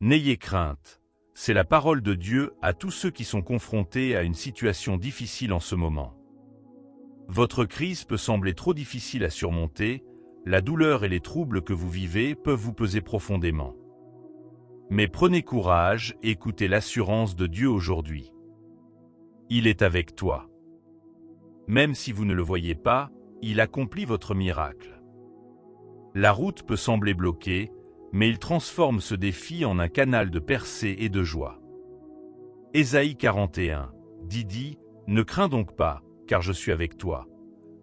N'ayez crainte, c'est la parole de Dieu à tous ceux qui sont confrontés à une situation difficile en ce moment. Votre crise peut sembler trop difficile à surmonter, la douleur et les troubles que vous vivez peuvent vous peser profondément. Mais prenez courage et écoutez l'assurance de Dieu aujourd'hui. Il est avec toi. Même si vous ne le voyez pas, il accomplit votre miracle. La route peut sembler bloquée, mais il transforme ce défi en un canal de percée et de joie. Ésaïe 41, dit, ne crains donc pas, car je suis avec toi.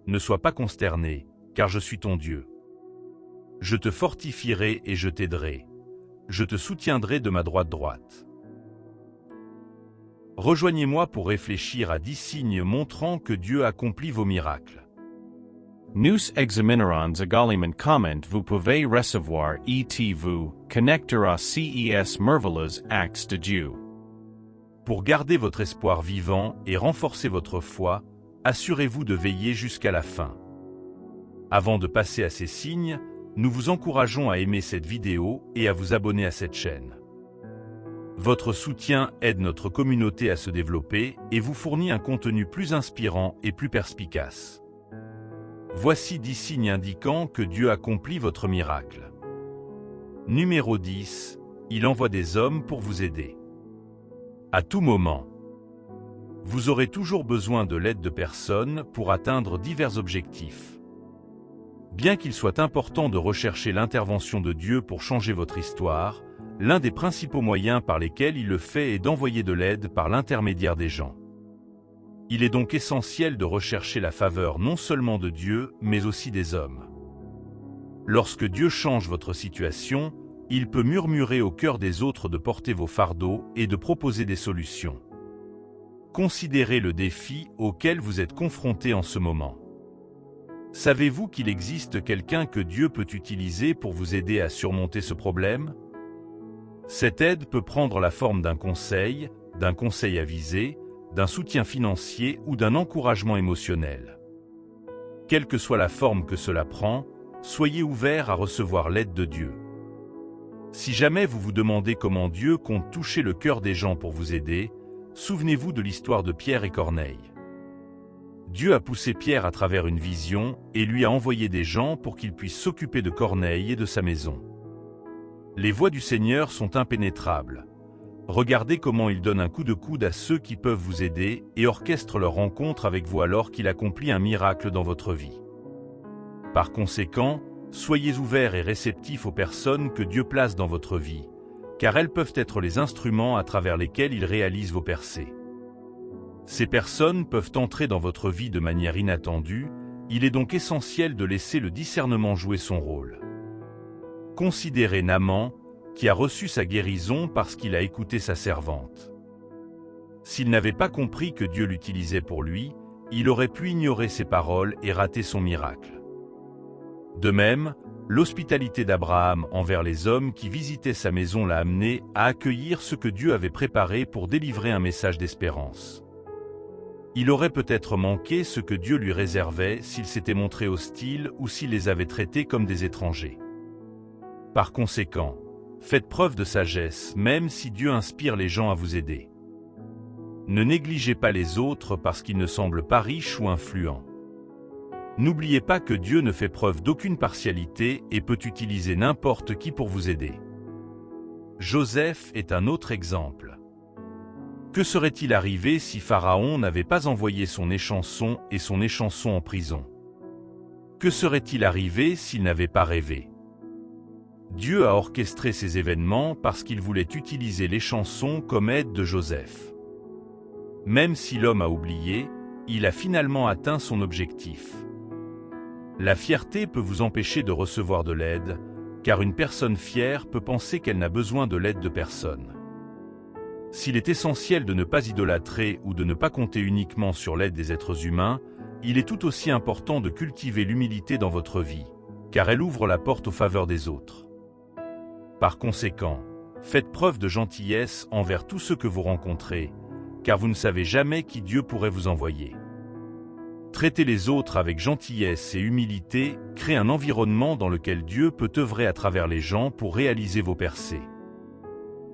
Ne sois pas consterné, car je suis ton Dieu. Je te fortifierai et je t'aiderai. Je te soutiendrai de ma droite. Rejoignez-moi pour réfléchir à 10 signes montrant que Dieu accomplit vos miracles. Nous examinerons également comment vous pouvez recevoir et vous connecter à ces merveilleux actes de Dieu. Pour garder votre espoir vivant et renforcer votre foi, assurez-vous de veiller jusqu'à la fin. Avant de passer à ces signes, nous vous encourageons à aimer cette vidéo et à vous abonner à cette chaîne. Votre soutien aide notre communauté à se développer et vous fournit un contenu plus inspirant et plus perspicace. Voici 10 signes indiquant que Dieu accomplit votre miracle. Numéro 10. Il envoie des hommes pour vous aider. À tout moment. Vous aurez toujours besoin de l'aide de personnes pour atteindre divers objectifs. Bien qu'il soit important de rechercher l'intervention de Dieu pour changer votre histoire, l'un des principaux moyens par lesquels il le fait est d'envoyer de l'aide par l'intermédiaire des gens. Il est donc essentiel de rechercher la faveur non seulement de Dieu, mais aussi des hommes. Lorsque Dieu change votre situation, il peut murmurer au cœur des autres de porter vos fardeaux et de proposer des solutions. Considérez le défi auquel vous êtes confronté en ce moment. Savez-vous qu'il existe quelqu'un que Dieu peut utiliser pour vous aider à surmonter ce problème? Cette aide peut prendre la forme d'un conseil avisé, d'un soutien financier ou d'un encouragement émotionnel. Quelle que soit la forme que cela prend, soyez ouverts à recevoir l'aide de Dieu. Si jamais vous vous demandez comment Dieu compte toucher le cœur des gens pour vous aider, souvenez-vous de l'histoire de Pierre et Corneille. Dieu a poussé Pierre à travers une vision et lui a envoyé des gens pour qu'il puisse s'occuper de Corneille et de sa maison. Les voies du Seigneur sont impénétrables. Regardez comment il donne un coup de coude à ceux qui peuvent vous aider et orchestre leur rencontre avec vous alors qu'il accomplit un miracle dans votre vie. Par conséquent, soyez ouverts et réceptifs aux personnes que Dieu place dans votre vie, car elles peuvent être les instruments à travers lesquels il réalise vos percées. Ces personnes peuvent entrer dans votre vie de manière inattendue, il est donc essentiel de laisser le discernement jouer son rôle. Considérez Naaman, qui a reçu sa guérison parce qu'il a écouté sa servante. S'il n'avait pas compris que Dieu l'utilisait pour lui, il aurait pu ignorer ses paroles et rater son miracle. De même, l'hospitalité d'Abraham envers les hommes qui visitaient sa maison l'a amené à accueillir ce que Dieu avait préparé pour délivrer un message d'espérance. Il aurait peut-être manqué ce que Dieu lui réservait s'il s'était montré hostile ou s'il les avait traités comme des étrangers. Par conséquent, faites preuve de sagesse même si Dieu inspire les gens à vous aider. Ne négligez pas les autres parce qu'ils ne semblent pas riches ou influents. N'oubliez pas que Dieu ne fait preuve d'aucune partialité et peut utiliser n'importe qui pour vous aider. Joseph est un autre exemple. Que serait-il arrivé si Pharaon n'avait pas envoyé son échanson et son échanson en prison? Que serait-il arrivé s'il n'avait pas rêvé? Dieu a orchestré ces événements parce qu'il voulait utiliser l'échanson comme aide de Joseph. Même si l'homme a oublié, il a finalement atteint son objectif. La fierté peut vous empêcher de recevoir de l'aide, car une personne fière peut penser qu'elle n'a besoin de l'aide de personne. S'il est essentiel de ne pas idolâtrer ou de ne pas compter uniquement sur l'aide des êtres humains, il est tout aussi important de cultiver l'humilité dans votre vie, car elle ouvre la porte aux faveurs des autres. Par conséquent, faites preuve de gentillesse envers tous ceux que vous rencontrez, car vous ne savez jamais qui Dieu pourrait vous envoyer. Traiter les autres avec gentillesse et humilité crée un environnement dans lequel Dieu peut œuvrer à travers les gens pour réaliser vos percées.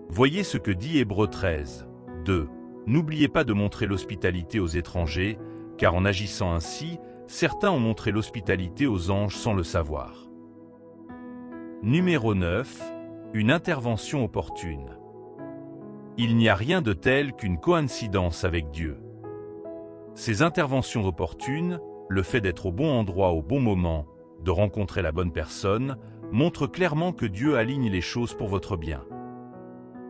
Voyez ce que dit Hébreux 13, 2. N'oubliez pas de montrer l'hospitalité aux étrangers, car en agissant ainsi, certains ont montré l'hospitalité aux anges sans le savoir. Numéro 9. Une intervention opportune. Il n'y a rien de tel qu'une coïncidence avec Dieu. Ces interventions opportunes, le fait d'être au bon endroit au bon moment, de rencontrer la bonne personne, montrent clairement que Dieu aligne les choses pour votre bien.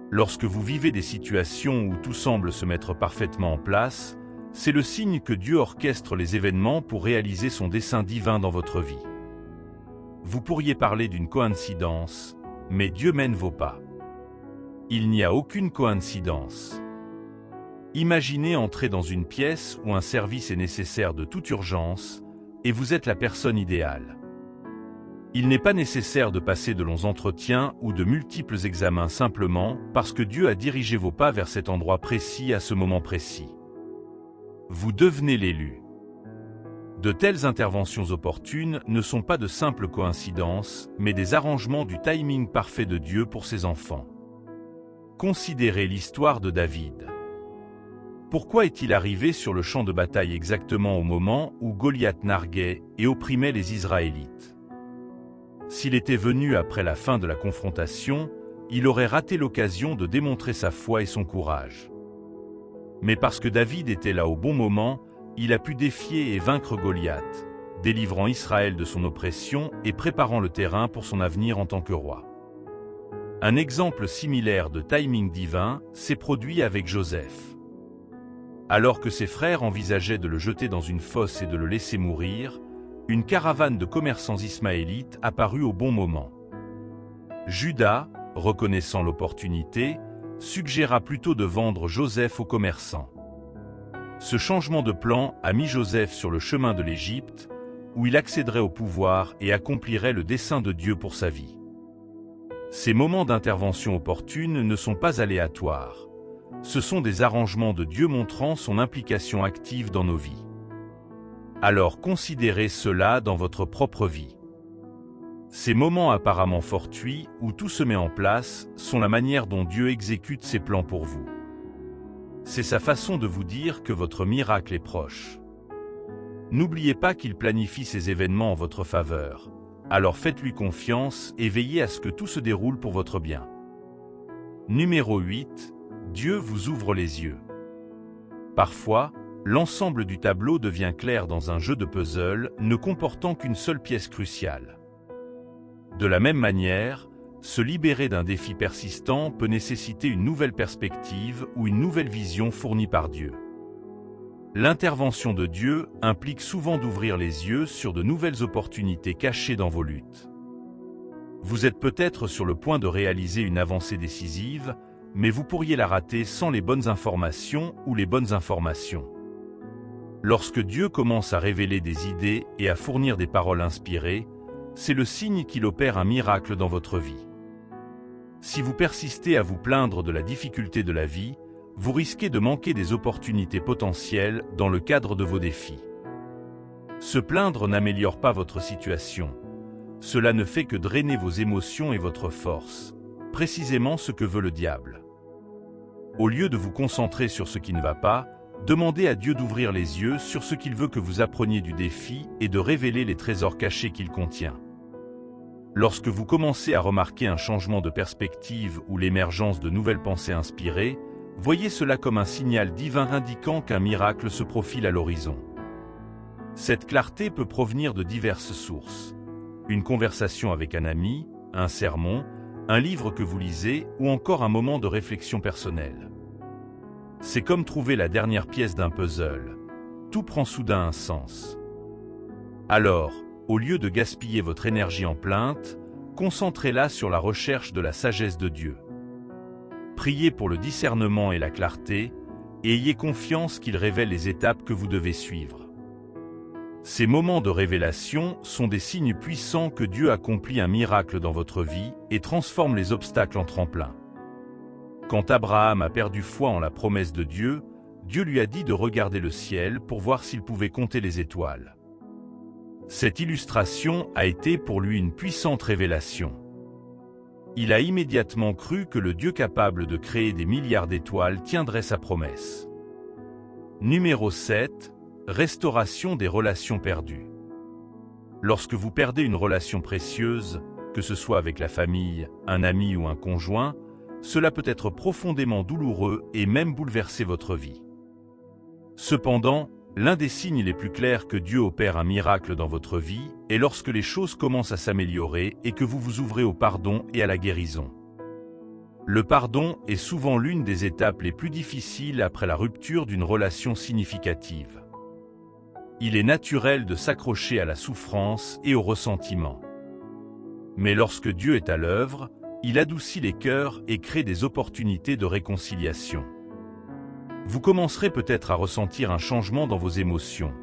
Lorsque vous vivez des situations où tout semble se mettre parfaitement en place, c'est le signe que Dieu orchestre les événements pour réaliser son dessein divin dans votre vie. Vous pourriez parler d'une coïncidence, mais Dieu mène vos pas. Il n'y a aucune coïncidence. Imaginez entrer dans une pièce où un service est nécessaire de toute urgence, et vous êtes la personne idéale. Il n'est pas nécessaire de passer de longs entretiens ou de multiples examens simplement parce que Dieu a dirigé vos pas vers cet endroit précis à ce moment précis. Vous devenez l'élu. De telles interventions opportunes ne sont pas de simples coïncidences, mais des arrangements du timing parfait de Dieu pour ses enfants. Considérez l'histoire de David. Pourquoi est-il arrivé sur le champ de bataille exactement au moment où Goliath narguait et opprimait les Israélites? S'il était venu après la fin de la confrontation, il aurait raté l'occasion de démontrer sa foi et son courage. Mais parce que David était là au bon moment, il a pu défier et vaincre Goliath, délivrant Israël de son oppression et préparant le terrain pour son avenir en tant que roi. Un exemple similaire de timing divin s'est produit avec Joseph. Alors que ses frères envisageaient de le jeter dans une fosse et de le laisser mourir, une caravane de commerçants ismaélites apparut au bon moment. Judas, reconnaissant l'opportunité, suggéra plutôt de vendre Joseph aux commerçants. Ce changement de plan a mis Joseph sur le chemin de l'Égypte, où il accéderait au pouvoir et accomplirait le dessein de Dieu pour sa vie. Ces moments d'intervention opportune ne sont pas aléatoires. Ce sont des arrangements de Dieu montrant son implication active dans nos vies. Alors considérez cela dans votre propre vie. Ces moments apparemment fortuits, où tout se met en place, sont la manière dont Dieu exécute ses plans pour vous. C'est sa façon de vous dire que votre miracle est proche. N'oubliez pas qu'il planifie ces événements en votre faveur. Alors faites-lui confiance et veillez à ce que tout se déroule pour votre bien. Numéro 8. Dieu vous ouvre les yeux. Parfois, l'ensemble du tableau devient clair dans un jeu de puzzle ne comportant qu'une seule pièce cruciale. De la même manière, se libérer d'un défi persistant peut nécessiter une nouvelle perspective ou une nouvelle vision fournie par Dieu. L'intervention de Dieu implique souvent d'ouvrir les yeux sur de nouvelles opportunités cachées dans vos luttes. Vous êtes peut-être sur le point de réaliser une avancée décisive, mais vous pourriez la rater sans les bonnes informations ou les bonnes informations. Lorsque Dieu commence à révéler des idées et à fournir des paroles inspirées, c'est le signe qu'il opère un miracle dans votre vie. Si vous persistez à vous plaindre de la difficulté de la vie, vous risquez de manquer des opportunités potentielles dans le cadre de vos défis. Se plaindre n'améliore pas votre situation. Cela ne fait que drainer vos émotions et votre force, précisément ce que veut le diable. Au lieu de vous concentrer sur ce qui ne va pas, demandez à Dieu d'ouvrir les yeux sur ce qu'il veut que vous appreniez du défi et de révéler les trésors cachés qu'il contient. Lorsque vous commencez à remarquer un changement de perspective ou l'émergence de nouvelles pensées inspirées, voyez cela comme un signal divin indiquant qu'un miracle se profile à l'horizon. Cette clarté peut provenir de diverses sources. Une conversation avec un ami, un sermon, un livre que vous lisez ou encore un moment de réflexion personnelle. C'est comme trouver la dernière pièce d'un puzzle. Tout prend soudain un sens. Alors, au lieu de gaspiller votre énergie en plainte, concentrez-la sur la recherche de la sagesse de Dieu. Priez pour le discernement et la clarté, et ayez confiance qu'il révèle les étapes que vous devez suivre. Ces moments de révélation sont des signes puissants que Dieu accomplit un miracle dans votre vie et transforme les obstacles en tremplin. Quand Abraham a perdu foi en la promesse de Dieu, Dieu lui a dit de regarder le ciel pour voir s'il pouvait compter les étoiles. Cette illustration a été pour lui une puissante révélation. Il a immédiatement cru que le Dieu capable de créer des milliards d'étoiles tiendrait sa promesse. Numéro 7. Restauration des relations perdues. Lorsque vous perdez une relation précieuse, que ce soit avec la famille, un ami ou un conjoint, cela peut être profondément douloureux et même bouleverser votre vie. Cependant, l'un des signes les plus clairs que Dieu opère un miracle dans votre vie est lorsque les choses commencent à s'améliorer et que vous vous ouvrez au pardon et à la guérison. Le pardon est souvent l'une des étapes les plus difficiles après la rupture d'une relation significative. Il est naturel de s'accrocher à la souffrance et au ressentiment. Mais lorsque Dieu est à l'œuvre, il adoucit les cœurs et crée des opportunités de réconciliation. Vous commencerez peut-être à ressentir un changement dans vos émotions.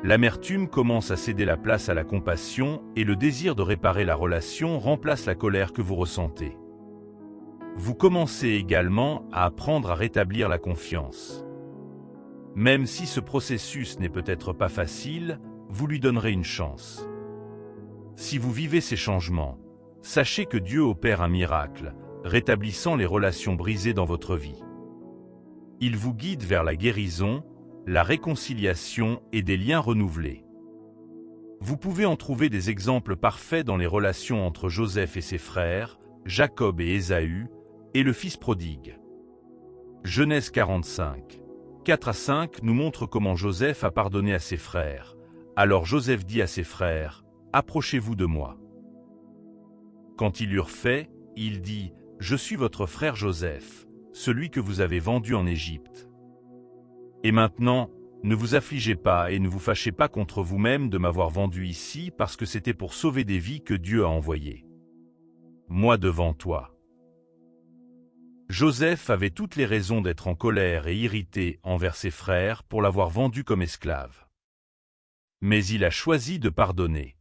L'amertume commence à céder la place à la compassion et le désir de réparer la relation remplace la colère que vous ressentez. Vous commencez également à apprendre à rétablir la confiance. Même si ce processus n'est peut-être pas facile, vous lui donnerez une chance. Si vous vivez ces changements, sachez que Dieu opère un miracle, rétablissant les relations brisées dans votre vie. Il vous guide vers la guérison, la réconciliation et des liens renouvelés. Vous pouvez en trouver des exemples parfaits dans les relations entre Joseph et ses frères, Jacob et Ésaü, et le fils prodigue. Genèse 45, 4-5 nous montre comment Joseph a pardonné à ses frères. Alors Joseph dit à ses frères, « Approchez-vous de moi. » Quand ils l'eurent fait, il dit, « Je suis votre frère Joseph, celui que vous avez vendu en Égypte. Et maintenant, ne vous affligez pas et ne vous fâchez pas contre vous-même de m'avoir vendu ici parce que c'était pour sauver des vies que Dieu a envoyé. Moi devant toi. » Joseph avait toutes les raisons d'être en colère et irrité envers ses frères pour l'avoir vendu comme esclave. Mais il a choisi de pardonner.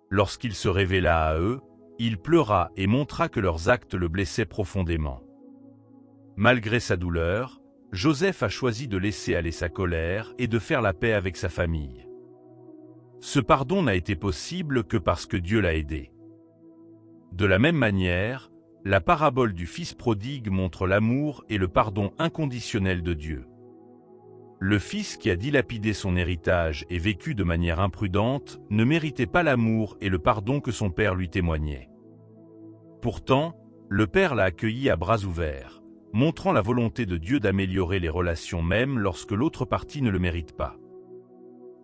Lorsqu'il se révéla à eux, il pleura et montra que leurs actes le blessaient profondément. Malgré sa douleur, Joseph a choisi de laisser aller sa colère et de faire la paix avec sa famille. Ce pardon n'a été possible que parce que Dieu l'a aidé. De la même manière, la parabole du fils prodigue montre l'amour et le pardon inconditionnel de Dieu. Le fils qui a dilapidé son héritage et vécu de manière imprudente ne méritait pas l'amour et le pardon que son père lui témoignait. Pourtant, le père l'a accueilli à bras ouverts, montrant la volonté de Dieu d'améliorer les relations même lorsque l'autre partie ne le mérite pas.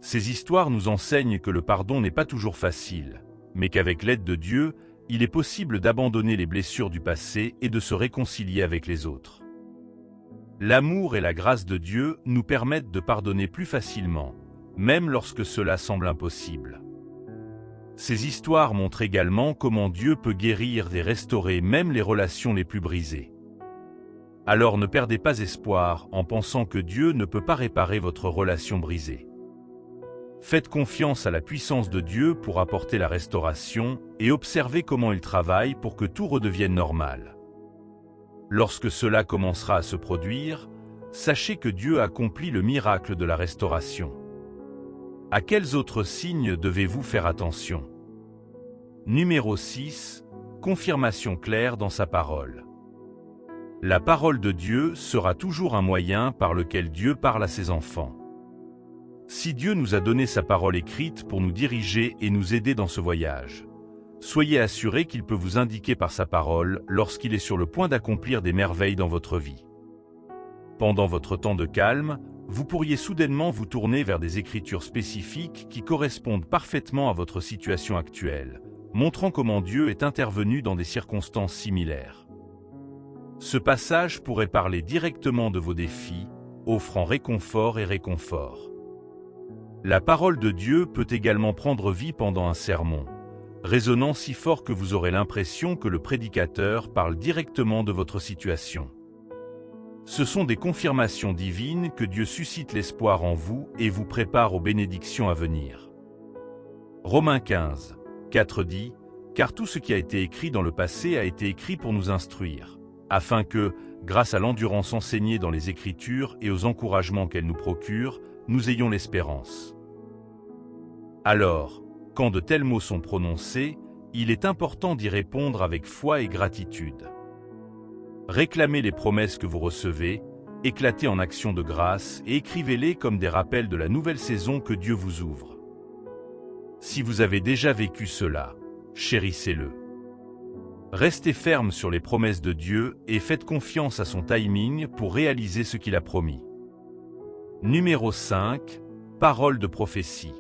Ces histoires nous enseignent que le pardon n'est pas toujours facile, mais qu'avec l'aide de Dieu, il est possible d'abandonner les blessures du passé et de se réconcilier avec les autres. L'amour et la grâce de Dieu nous permettent de pardonner plus facilement, même lorsque cela semble impossible. Ces histoires montrent également comment Dieu peut guérir et restaurer même les relations les plus brisées. Alors ne perdez pas espoir en pensant que Dieu ne peut pas réparer votre relation brisée. Faites confiance à la puissance de Dieu pour apporter la restauration et observez comment il travaille pour que tout redevienne normal. Lorsque cela commencera à se produire, sachez que Dieu accomplit le miracle de la restauration. À quels autres signes devez-vous faire attention? Numéro 6. Confirmation claire dans sa parole. La parole de Dieu sera toujours un moyen par lequel Dieu parle à ses enfants. Si Dieu nous a donné sa parole écrite pour nous diriger et nous aider dans ce voyage, soyez assurés qu'il peut vous indiquer par sa parole lorsqu'il est sur le point d'accomplir des merveilles dans votre vie. Pendant votre temps de calme, vous pourriez soudainement vous tourner vers des écritures spécifiques qui correspondent parfaitement à votre situation actuelle, montrant comment Dieu est intervenu dans des circonstances similaires. Ce passage pourrait parler directement de vos défis, offrant réconfort et réconfort. La parole de Dieu peut également prendre vie pendant un sermon, résonnant si fort que vous aurez l'impression que le prédicateur parle directement de votre situation. Ce sont des confirmations divines que Dieu suscite l'espoir en vous et vous prépare aux bénédictions à venir. Romains 15, 4 dit « Car tout ce qui a été écrit dans le passé a été écrit pour nous instruire, afin que, grâce à l'endurance enseignée dans les Écritures et aux encouragements qu'elles nous procurent, nous ayons l'espérance. » Alors, quand de tels mots sont prononcés, il est important d'y répondre avec foi et gratitude. Réclamez les promesses que vous recevez, éclatez en actions de grâce et écrivez-les comme des rappels de la nouvelle saison que Dieu vous ouvre. Si vous avez déjà vécu cela, chérissez-le. Restez ferme sur les promesses de Dieu et faites confiance à son timing pour réaliser ce qu'il a promis. Numéro 5. Parole de prophétie.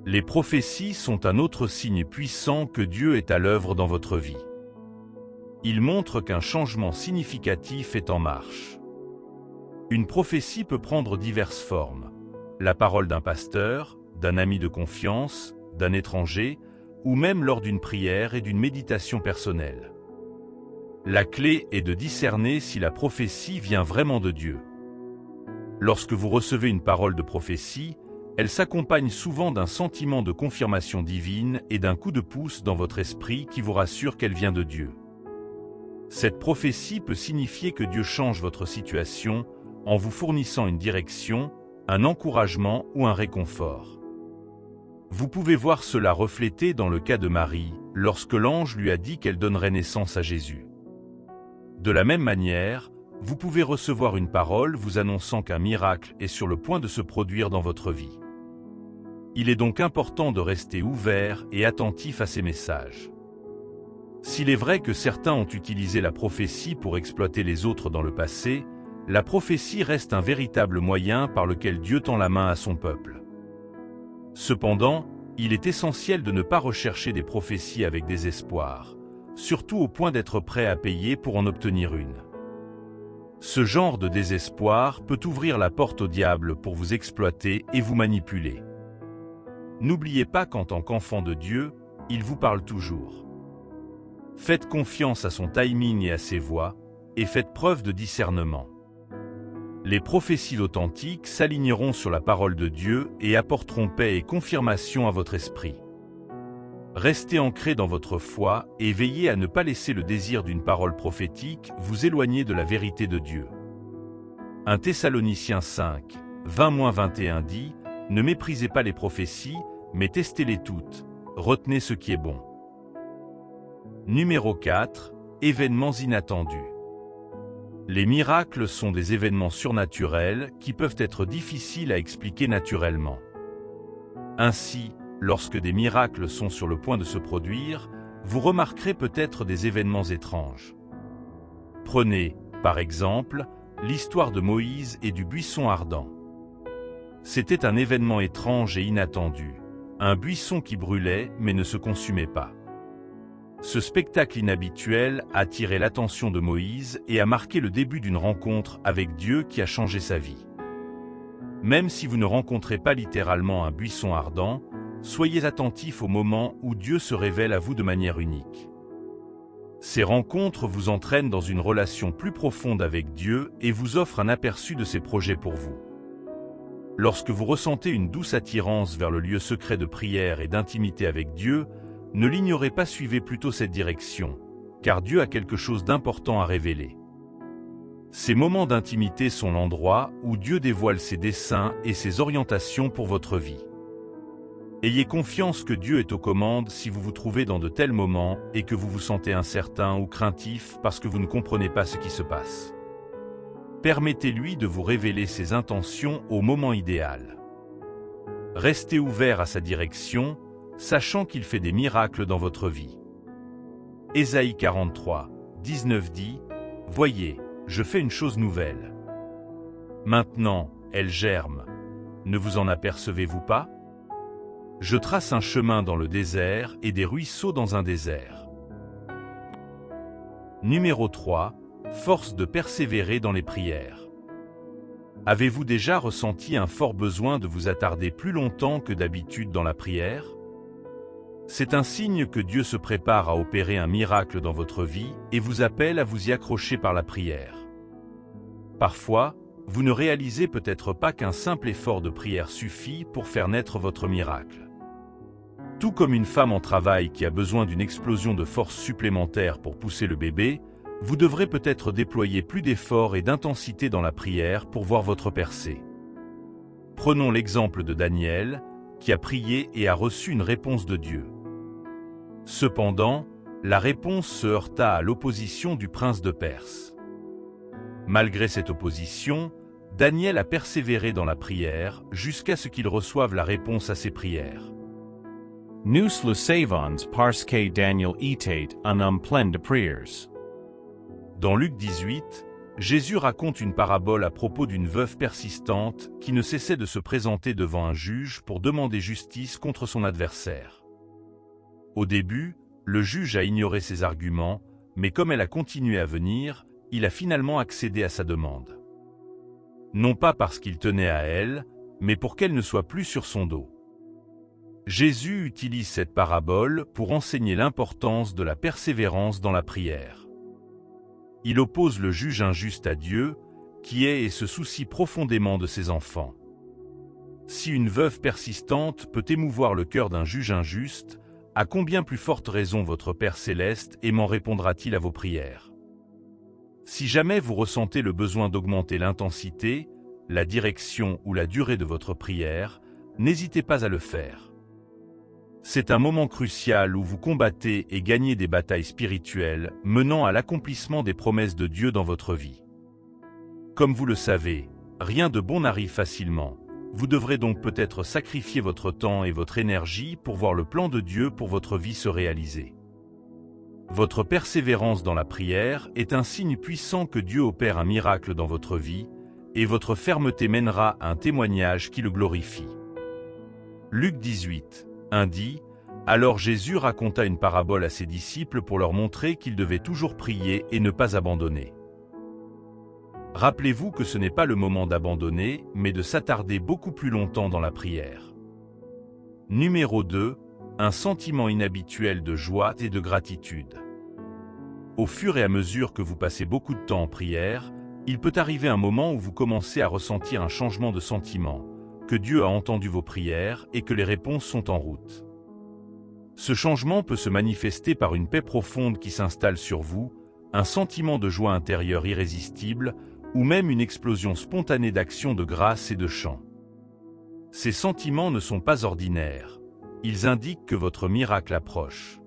Les prophéties sont un autre signe puissant que Dieu est à l'œuvre dans votre vie. Ils montrent qu'un changement significatif est en marche. Une prophétie peut prendre diverses formes. La parole d'un pasteur, d'un ami de confiance, d'un étranger, ou même lors d'une prière et d'une méditation personnelle. La clé est de discerner si la prophétie vient vraiment de Dieu. Lorsque vous recevez une parole de prophétie, elle s'accompagne souvent d'un sentiment de confirmation divine et d'un coup de pouce dans votre esprit qui vous rassure qu'elle vient de Dieu. Cette prophétie peut signifier que Dieu change votre situation en vous fournissant une direction, un encouragement ou un réconfort. Vous pouvez voir cela reflété dans le cas de Marie, lorsque l'ange lui a dit qu'elle donnerait naissance à Jésus. De la même manière, vous pouvez recevoir une parole vous annonçant qu'un miracle est sur le point de se produire dans votre vie. Il est donc important de rester ouvert et attentif à ces messages. S'il est vrai que certains ont utilisé la prophétie pour exploiter les autres dans le passé, la prophétie reste un véritable moyen par lequel Dieu tend la main à son peuple. Cependant, il est essentiel de ne pas rechercher des prophéties avec désespoir, surtout au point d'être prêt à payer pour en obtenir une. Ce genre de désespoir peut ouvrir la porte au diable pour vous exploiter et vous manipuler. N'oubliez pas qu'en tant qu'enfant de Dieu, il vous parle toujours. Faites confiance à son timing et à ses voies, et faites preuve de discernement. Les prophéties authentiques s'aligneront sur la parole de Dieu et apporteront paix et confirmation à votre esprit. Restez ancré dans votre foi et veillez à ne pas laisser le désir d'une parole prophétique vous éloigner de la vérité de Dieu. 1 Thessaloniciens 5, 20-21 dit « Ne méprisez pas les prophéties, mais testez-les toutes, retenez ce qui est bon. » Numéro 4. Événements inattendus. Les miracles sont des événements surnaturels qui peuvent être difficiles à expliquer naturellement. Ainsi, lorsque des miracles sont sur le point de se produire, vous remarquerez peut-être des événements étranges. Prenez, par exemple, l'histoire de Moïse et du buisson ardent. C'était un événement étrange et inattendu, un buisson qui brûlait mais ne se consumait pas. Ce spectacle inhabituel a attiré l'attention de Moïse et a marqué le début d'une rencontre avec Dieu qui a changé sa vie. Même si vous ne rencontrez pas littéralement un buisson ardent, soyez attentifs au moment où Dieu se révèle à vous de manière unique. Ces rencontres vous entraînent dans une relation plus profonde avec Dieu et vous offrent un aperçu de ses projets pour vous. Lorsque vous ressentez une douce attirance vers le lieu secret de prière et d'intimité avec Dieu, ne l'ignorez pas, suivez plutôt cette direction, car Dieu a quelque chose d'important à révéler. Ces moments d'intimité sont l'endroit où Dieu dévoile ses desseins et ses orientations pour votre vie. Ayez confiance que Dieu est aux commandes si vous vous trouvez dans de tels moments et que vous vous sentez incertain ou craintif parce que vous ne comprenez pas ce qui se passe. Permettez-lui de vous révéler ses intentions au moment idéal. Restez ouvert à sa direction, sachant qu'il fait des miracles dans votre vie. Ésaïe 43, 19 dit « Voyez, je fais une chose nouvelle. Maintenant, elle germe. Ne vous en apercevez-vous pas? Je trace un chemin dans le désert et des ruisseaux dans un désert. » Numéro 3. Force de persévérer dans les prières. Avez-vous déjà ressenti un fort besoin de vous attarder plus longtemps que d'habitude dans la prière? C'est un signe que Dieu se prépare à opérer un miracle dans votre vie et vous appelle à vous y accrocher par la prière. Parfois, vous ne réalisez peut-être pas qu'un simple effort de prière suffit pour faire naître votre miracle. Tout comme une femme en travail qui a besoin d'une explosion de force supplémentaire pour pousser le bébé, vous devrez peut-être déployer plus d'efforts et d'intensité dans la prière pour voir votre percée. Prenons l'exemple de Daniel, qui a prié et a reçu une réponse de Dieu. Cependant, la réponse se heurta à l'opposition du prince de Perse. Malgré cette opposition, Daniel a persévéré dans la prière jusqu'à ce qu'il reçoive la réponse à ses prières. Nous le savons parce que Daniel était un homme plein de prières. Dans Luc 18, Jésus raconte une parabole à propos d'une veuve persistante qui ne cessait de se présenter devant un juge pour demander justice contre son adversaire. Au début, le juge a ignoré ses arguments, mais comme elle a continué à venir, il a finalement accédé à sa demande. Non pas parce qu'il tenait à elle, mais pour qu'elle ne soit plus sur son dos. Jésus utilise cette parabole pour enseigner l'importance de la persévérance dans la prière. Il oppose le juge injuste à Dieu, qui est et se soucie profondément de ses enfants. Si une veuve persistante peut émouvoir le cœur d'un juge injuste, à combien plus forte raison votre Père céleste aimant répondra-t-il à vos prières? Si jamais vous ressentez le besoin d'augmenter l'intensité, la direction ou la durée de votre prière, n'hésitez pas à le faire. C'est un moment crucial où vous combattez et gagnez des batailles spirituelles menant à l'accomplissement des promesses de Dieu dans votre vie. Comme vous le savez, rien de bon n'arrive facilement. Vous devrez donc peut-être sacrifier votre temps et votre énergie pour voir le plan de Dieu pour votre vie se réaliser. Votre persévérance dans la prière est un signe puissant que Dieu opère un miracle dans votre vie, et votre fermeté mènera à un témoignage qui le glorifie. Luc 18, 1 dit « Alors Jésus raconta une parabole à ses disciples pour leur montrer qu'ils devaient toujours prier et ne pas abandonner. » Rappelez-vous que ce n'est pas le moment d'abandonner, mais de s'attarder beaucoup plus longtemps dans la prière. Numéro 2. Un sentiment inhabituel de joie et de gratitude. Au fur et à mesure que vous passez beaucoup de temps en prière, il peut arriver un moment où vous commencez à ressentir un changement de sentiment, que Dieu a entendu vos prières et que les réponses sont en route. Ce changement peut se manifester par une paix profonde qui s'installe sur vous, un sentiment de joie intérieure irrésistible, ou même une explosion spontanée d'action de grâce et de chant. Ces sentiments ne sont pas ordinaires, ils indiquent que votre miracle approche.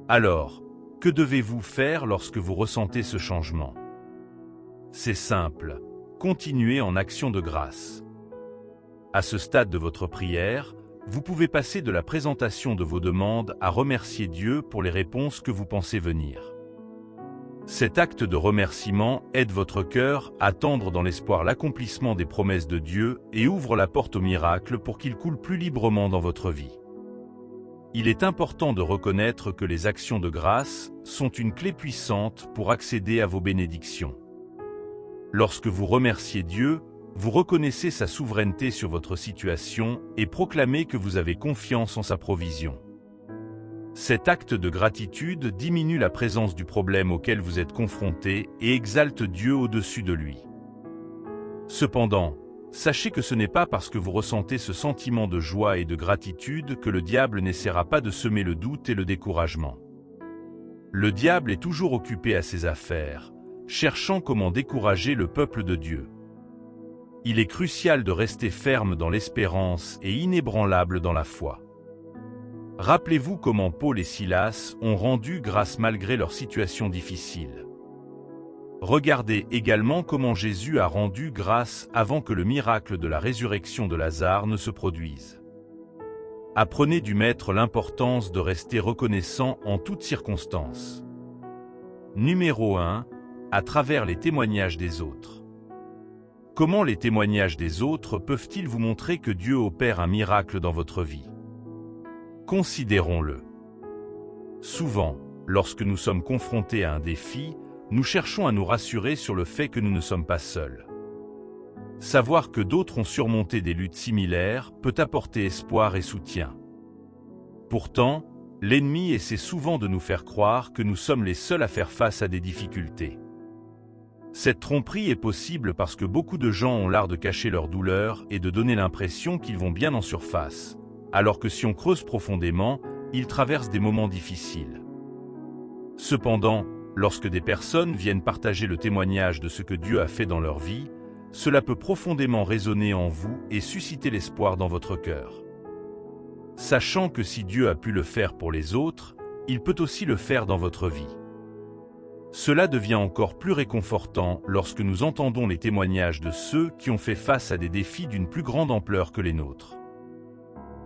Alors, que devez-vous faire lorsque vous ressentez ce changement? C'est simple, continuez en action de grâce. À ce stade de votre prière, vous pouvez passer de la présentation de vos demandes à remercier Dieu pour les réponses que vous pensez venir. Cet acte de remerciement aide votre cœur à tendre dans l'espoir l'accomplissement des promesses de Dieu et ouvre la porte au miracle pour qu'il coule plus librement dans votre vie. Il est important de reconnaître que les actions de grâce sont une clé puissante pour accéder à vos bénédictions. Lorsque vous remerciez Dieu, vous reconnaissez sa souveraineté sur votre situation et proclamez que vous avez confiance en sa provision. Cet acte de gratitude diminue la présence du problème auquel vous êtes confronté et exalte Dieu au-dessus de lui. Cependant, sachez que ce n'est pas parce que vous ressentez ce sentiment de joie et de gratitude que le diable n'essaiera pas de semer le doute et le découragement. Le diable est toujours occupé à ses affaires, cherchant comment décourager le peuple de Dieu. Il est crucial de rester ferme dans l'espérance et inébranlable dans la foi. Rappelez-vous comment Paul et Silas ont rendu grâce malgré leur situation difficile. Regardez également comment Jésus a rendu grâce avant que le miracle de la résurrection de Lazare ne se produise. Apprenez du Maître l'importance de rester reconnaissant en toutes circonstances. Numéro 1. À travers les témoignages des autres. Comment les témoignages des autres peuvent-ils vous montrer que Dieu opère un miracle dans votre vie? Considérons-le. Souvent, lorsque nous sommes confrontés à un défi, nous cherchons à nous rassurer sur le fait que nous ne sommes pas seuls. Savoir que d'autres ont surmonté des luttes similaires peut apporter espoir et soutien. Pourtant, l'ennemi essaie souvent de nous faire croire que nous sommes les seuls à faire face à des difficultés. Cette tromperie est possible parce que beaucoup de gens ont l'art de cacher leur douleur et de donner l'impression qu'ils vont bien en surface, alors que si on creuse profondément, ils traversent des moments difficiles. Cependant, lorsque des personnes viennent partager le témoignage de ce que Dieu a fait dans leur vie, cela peut profondément résonner en vous et susciter l'espoir dans votre cœur. Sachant que si Dieu a pu le faire pour les autres, il peut aussi le faire dans votre vie. Cela devient encore plus réconfortant lorsque nous entendons les témoignages de ceux qui ont fait face à des défis d'une plus grande ampleur que les nôtres.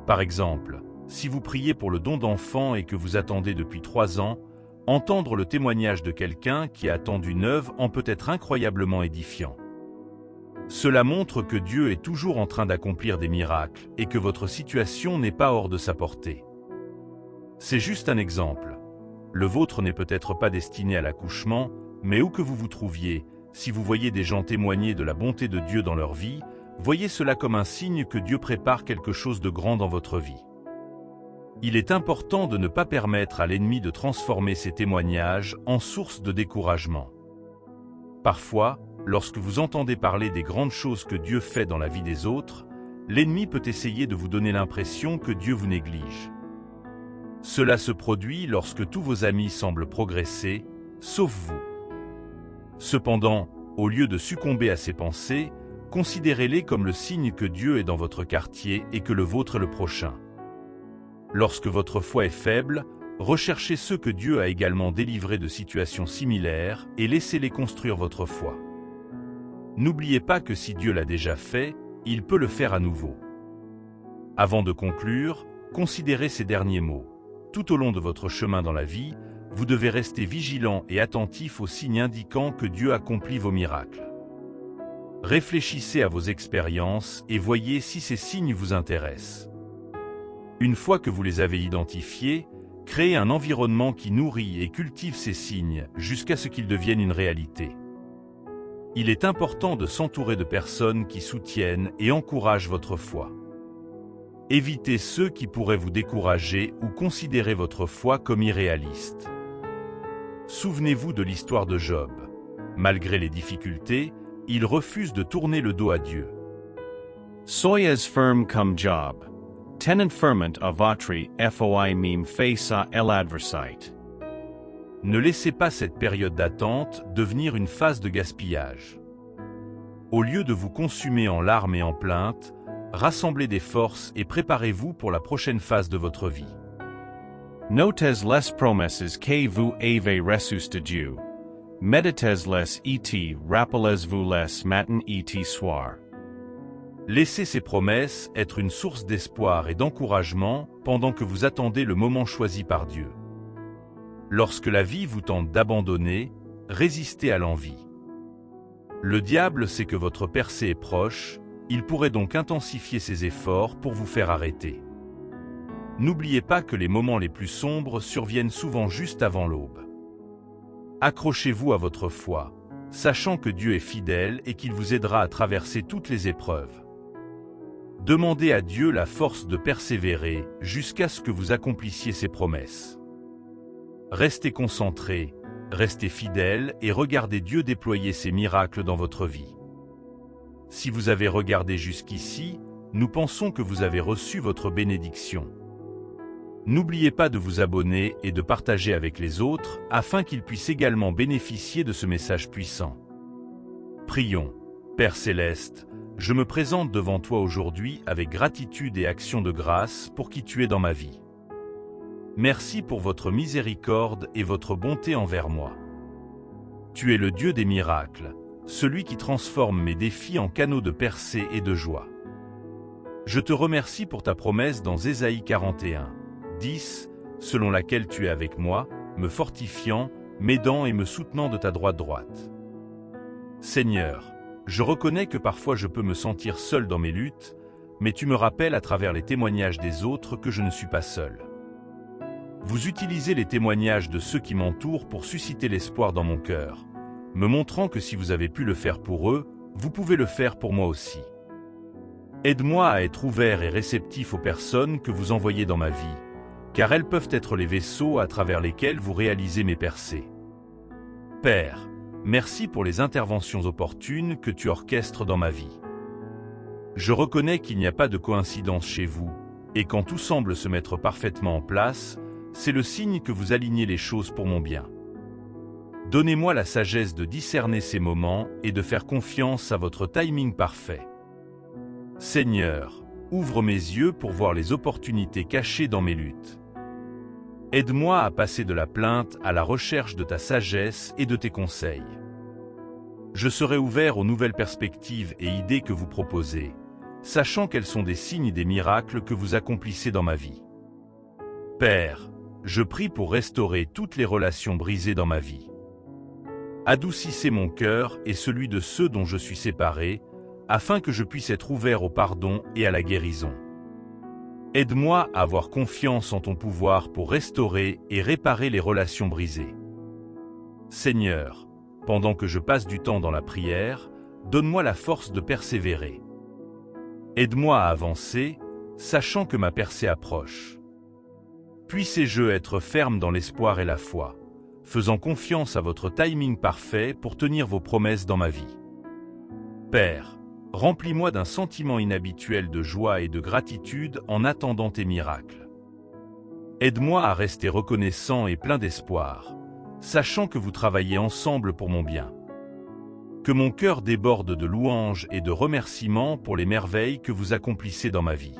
Par exemple, si vous priez pour le don d'enfant et que vous attendez depuis 3 ans, entendre le témoignage de quelqu'un qui a attendu 9 ans peut être incroyablement édifiant. Cela montre que Dieu est toujours en train d'accomplir des miracles et que votre situation n'est pas hors de sa portée. C'est juste un exemple. Le vôtre n'est peut-être pas destiné à l'accouchement, mais où que vous vous trouviez, si vous voyez des gens témoigner de la bonté de Dieu dans leur vie, voyez cela comme un signe que Dieu prépare quelque chose de grand dans votre vie. Il est important de ne pas permettre à l'ennemi de transformer ces témoignages en source de découragement. Parfois, lorsque vous entendez parler des grandes choses que Dieu fait dans la vie des autres, l'ennemi peut essayer de vous donner l'impression que Dieu vous néglige. Cela se produit lorsque tous vos amis semblent progresser, sauf vous. Cependant, au lieu de succomber à ces pensées, considérez-les comme le signe que Dieu est dans votre quartier et que le vôtre est le prochain. Lorsque votre foi est faible, recherchez ceux que Dieu a également délivrés de situations similaires et laissez-les construire votre foi. N'oubliez pas que si Dieu l'a déjà fait, il peut le faire à nouveau. Avant de conclure, considérez ces derniers mots. Tout au long de votre chemin dans la vie, vous devez rester vigilant et attentif aux signes indiquant que Dieu accomplit vos miracles. Réfléchissez à vos expériences et voyez si ces signes vous intéressent. Une fois que vous les avez identifiés, créez un environnement qui nourrit et cultive ces signes jusqu'à ce qu'ils deviennent une réalité. Il est important de s'entourer de personnes qui soutiennent et encouragent votre foi. Évitez ceux qui pourraient vous décourager ou considérer votre foi comme irréaliste. Souvenez-vous de l'histoire de Job. Malgré les difficultés, il refuse de tourner le dos à Dieu. Soyez firm comme Job. Tenant ferment a votre foi même face à l'adversité. Ne laissez pas cette période d'attente devenir une phase de gaspillage. Au lieu de vous consumer en larmes et en plaintes, rassemblez des forces et préparez-vous pour la prochaine phase de votre vie. Notez les promesses que vous avez reçues de Dieu. Méditez-les et rappelez-vous les matin et soir. Laissez ces promesses être une source d'espoir et d'encouragement pendant que vous attendez le moment choisi par Dieu. Lorsque la vie vous tente d'abandonner, résistez à l'envie. Le diable sait que votre percée est proche, il pourrait donc intensifier ses efforts pour vous faire arrêter. N'oubliez pas que les moments les plus sombres surviennent souvent juste avant l'aube. Accrochez-vous à votre foi, sachant que Dieu est fidèle et qu'il vous aidera à traverser toutes les épreuves. Demandez à Dieu la force de persévérer jusqu'à ce que vous accomplissiez ses promesses. Restez concentrés, restez fidèles et regardez Dieu déployer ses miracles dans votre vie. Si vous avez regardé jusqu'ici, nous pensons que vous avez reçu votre bénédiction. N'oubliez pas de vous abonner et de partager avec les autres afin qu'ils puissent également bénéficier de ce message puissant. Prions. Père Céleste, je me présente devant toi aujourd'hui avec gratitude et action de grâce pour qui tu es dans ma vie. Merci pour votre miséricorde et votre bonté envers moi. Tu es le Dieu des miracles, celui qui transforme mes défis en canaux de percée et de joie. Je te remercie pour ta promesse dans Ésaïe 41, 10, selon laquelle tu es avec moi, me fortifiant, m'aidant et me soutenant de ta droite. Seigneur, je reconnais que parfois je peux me sentir seul dans mes luttes, mais tu me rappelles à travers les témoignages des autres que je ne suis pas seul. Vous utilisez les témoignages de ceux qui m'entourent pour susciter l'espoir dans mon cœur, me montrant que si vous avez pu le faire pour eux, vous pouvez le faire pour moi aussi. Aide-moi à être ouvert et réceptif aux personnes que vous envoyez dans ma vie, car elles peuvent être les vaisseaux à travers lesquels vous réalisez mes percées. Père, merci pour les interventions opportunes que tu orchestres dans ma vie. Je reconnais qu'il n'y a pas de coïncidence chez vous, et quand tout semble se mettre parfaitement en place, c'est le signe que vous alignez les choses pour mon bien. Donnez-moi la sagesse de discerner ces moments et de faire confiance à votre timing parfait. Seigneur, ouvre mes yeux pour voir les opportunités cachées dans mes luttes. Aide-moi à passer de la plainte à la recherche de ta sagesse et de tes conseils. Je serai ouvert aux nouvelles perspectives et idées que vous proposez, sachant qu'elles sont des signes et des miracles que vous accomplissez dans ma vie. Père, je prie pour restaurer toutes les relations brisées dans ma vie. Adoucissez mon cœur et celui de ceux dont je suis séparé, afin que je puisse être ouvert au pardon et à la guérison. Aide-moi à avoir confiance en ton pouvoir pour restaurer et réparer les relations brisées. Seigneur, pendant que je passe du temps dans la prière, donne-moi la force de persévérer. Aide-moi à avancer, sachant que ma percée approche. Puissez-je être ferme dans l'espoir et la foi, faisant confiance à votre timing parfait pour tenir vos promesses dans ma vie. Père, remplis-moi d'un sentiment inhabituel de joie et de gratitude en attendant tes miracles. Aide-moi à rester reconnaissant et plein d'espoir, sachant que vous travaillez ensemble pour mon bien. Que mon cœur déborde de louanges et de remerciements pour les merveilles que vous accomplissez dans ma vie.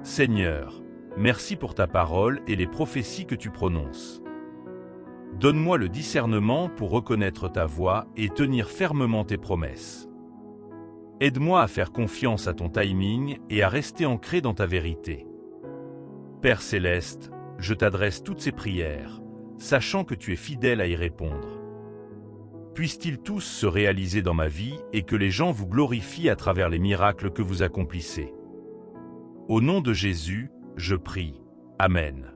Seigneur, merci pour ta parole et les prophéties que tu prononces. Donne-moi le discernement pour reconnaître ta voix et tenir fermement tes promesses. Aide-moi à faire confiance à ton timing et à rester ancré dans ta vérité. Père céleste, je t'adresse toutes ces prières, sachant que tu es fidèle à y répondre. Puissent-ils tous se réaliser dans ma vie et que les gens vous glorifient à travers les miracles que vous accomplissez. Au nom de Jésus, je prie. Amen.